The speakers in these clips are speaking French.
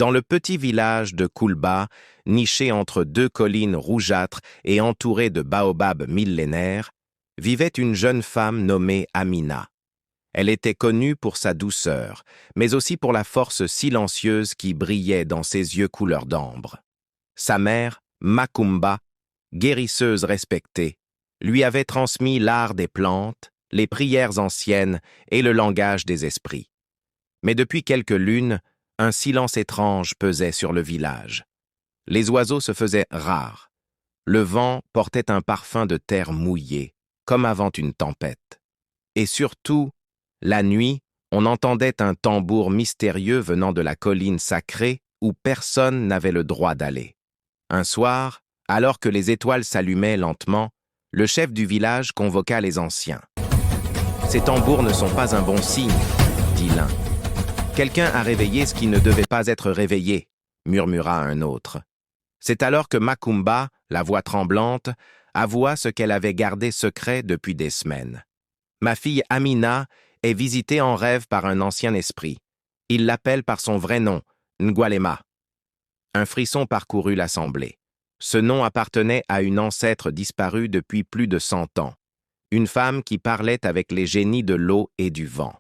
Dans le petit village de Kulba, niché entre deux collines rougeâtres et entouré de baobabs millénaires, vivait une jeune femme nommée Amina. Elle était connue pour sa douceur, mais aussi pour la force silencieuse qui brillait dans ses yeux couleur d'ambre. Sa mère, Makumba, guérisseuse respectée, lui avait transmis l'art des plantes, les prières anciennes et le langage des esprits. Mais depuis quelques lunes, un silence étrange pesait sur le village. Les oiseaux se faisaient rares. Le vent portait un parfum de terre mouillée, comme avant une tempête. Et surtout, la nuit, on entendait un tambour mystérieux venant de la colline sacrée où personne n'avait le droit d'aller. Un soir, alors que les étoiles s'allumaient lentement, le chef du village convoqua les anciens. « Ces tambours ne sont pas un bon signe, » dit l'un. « Quelqu'un a réveillé ce qui ne devait pas être réveillé, » murmura un autre. C'est alors que Makumba, la voix tremblante, avoua ce qu'elle avait gardé secret depuis des semaines. « Ma fille Amina est visitée en rêve par un ancien esprit. Il l'appelle par son vrai nom, Ngwalema. » Un frisson parcourut l'assemblée. Ce nom appartenait à une ancêtre disparue depuis plus de 100 ans, une femme qui parlait avec les génies de l'eau et du vent.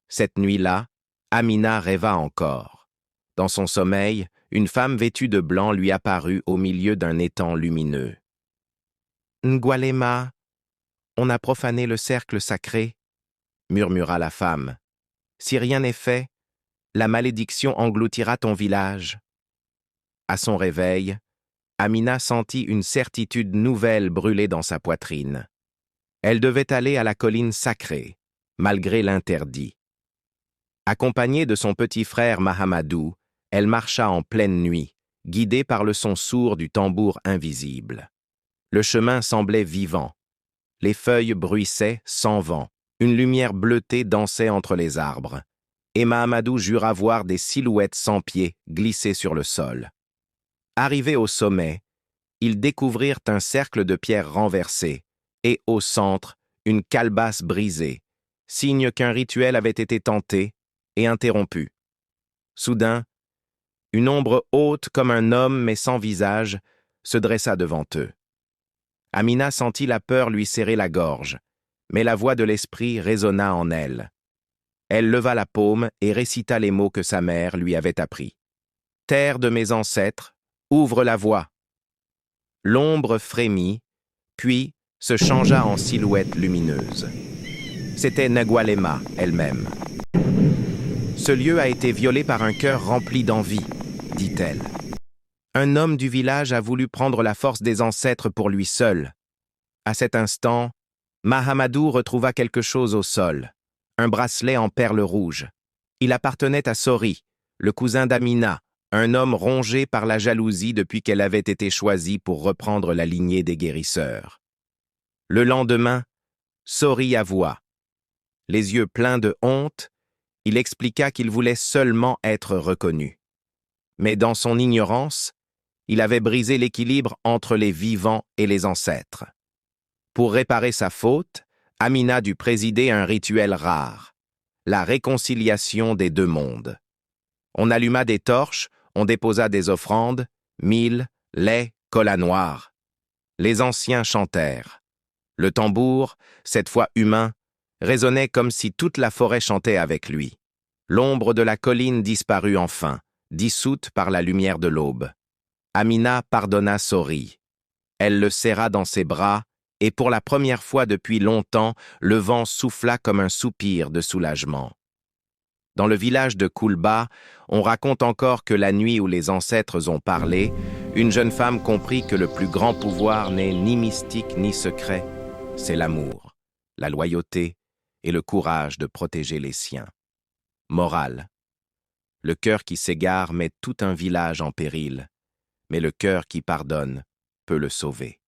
Cette nuit-là, Amina rêva encore. Dans son sommeil, une femme vêtue de blanc lui apparut au milieu d'un étang lumineux. « Ngwalema, on a profané le cercle sacré, » murmura la femme. « Si rien n'est fait, la malédiction engloutira ton village. » À son réveil, Amina sentit une certitude nouvelle brûler dans sa poitrine. Elle devait aller à la colline sacrée, malgré l'interdit. Accompagnée de son petit frère Mahamadou, elle marcha en pleine nuit, guidée par le son sourd du tambour invisible. Le chemin semblait vivant. Les feuilles bruissaient sans vent. Une lumière bleutée dansait entre les arbres. Et Mahamadou jura voir des silhouettes sans pieds glisser sur le sol. Arrivés au sommet, ils découvrirent un cercle de pierres renversées et, au centre, une calebasse brisée, signe qu'un rituel avait été tenté et interrompu. Soudain, une ombre haute comme un homme mais sans visage se dressa devant eux. Amina sentit la peur lui serrer la gorge, mais la voix de l'esprit résonna en elle. Elle leva la paume et récita les mots que sa mère lui avait appris. « Terre de mes ancêtres, ouvre la voie. » L'ombre frémit, puis se changea en silhouette lumineuse. C'était Ngwalema elle-même. « Ce lieu a été violé par un cœur rempli d'envie, » dit-elle. « Un homme du village a voulu prendre la force des ancêtres pour lui seul. » À cet instant, Mahamadou retrouva quelque chose au sol, un bracelet en perles rouges. Il appartenait à Sori, le cousin d'Amina, un homme rongé par la jalousie depuis qu'elle avait été choisie pour reprendre la lignée des guérisseurs. Le lendemain, Sori avoua. Les yeux pleins de honte, il expliqua qu'il voulait seulement être reconnu. Mais dans son ignorance, il avait brisé l'équilibre entre les vivants et les ancêtres. Pour réparer sa faute, Amina dut présider un rituel rare, la réconciliation des deux mondes. On alluma des torches, on déposa des offrandes, mil, lait, cola noire. Les anciens chantèrent. Le tambour, cette fois humain, résonnait comme si toute la forêt chantait avec lui. L'ombre de la colline disparut enfin, dissoute par la lumière de l'aube. Amina pardonna Sori. Elle le serra dans ses bras, et pour la première fois depuis longtemps, le vent souffla comme un soupir de soulagement. Dans le village de Kulba, on raconte encore que la nuit où les ancêtres ont parlé, une jeune femme comprit que le plus grand pouvoir n'est ni mystique ni secret, c'est l'amour, la loyauté et le courage de protéger les siens. Morale. Le cœur qui s'égare met tout un village en péril, mais le cœur qui pardonne peut le sauver.